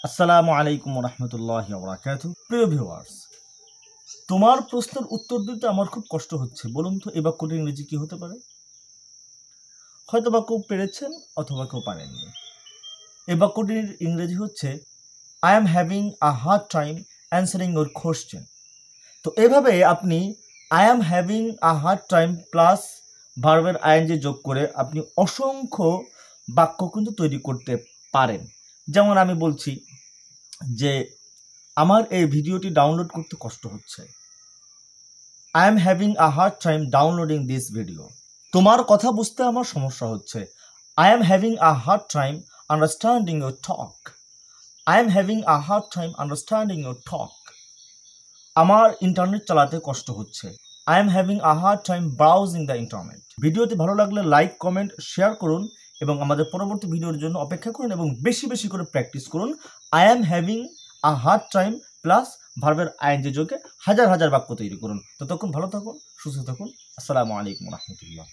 আসসালামু আলাইকুম রহমতুল্লাহি ওয়া বারাকাতুহু। প্রিয় ভিউয়ার্স, তোমার প্রশ্নের উত্তর দিতে আমার খুব কষ্ট হচ্ছে। বলুন তো এই বাক্যটির ইংরেজি কি হতে পারে? হয়তো বা কেউ পেরেছেন অথবা কেউ পারেননি। এই বাক্যটির ইংরেজি হচ্ছে I am having a hard time answering your question. তো এভাবে আপনি I am having a hard time plus ভার্বের আইএনজি যোগ করে আপনি অসংখ্য বাক্য কিন্তু তৈরি করতে পারেন। যেমন আমি বলছি যে আমার এই ভিডিওটি ডাউনলোড করতে কষ্ট হচ্ছে। I am having a hard time downloading this video. তোমার কথা বুঝতে আমার সমস্যা হচ্ছে। I am having a hard time understanding your talk. I am having a hard time understanding your talk. আমার ইন্টারনেট চালাতে কষ্ট হচ্ছে। I am having a hard time browsing the internet. ভিডিওটি ভালো লাগলে লাইক, কমেন্ট, শেয়ার করুন এবং আমাদের পরবর্তী ভিডিওর জন্য অপেক্ষা করুন এবং বেশি বেশি করে প্র্যাকটিস করুন। I am having a hard time plus ভার্বের আইএনজি যোগে হাজার হাজার বাক্য তৈরি করুন। ততক্ষণ ভালো থাকুন, সুস্থ থাকুন। আসসালামু আলাইকুম রহমতুল্লাহ।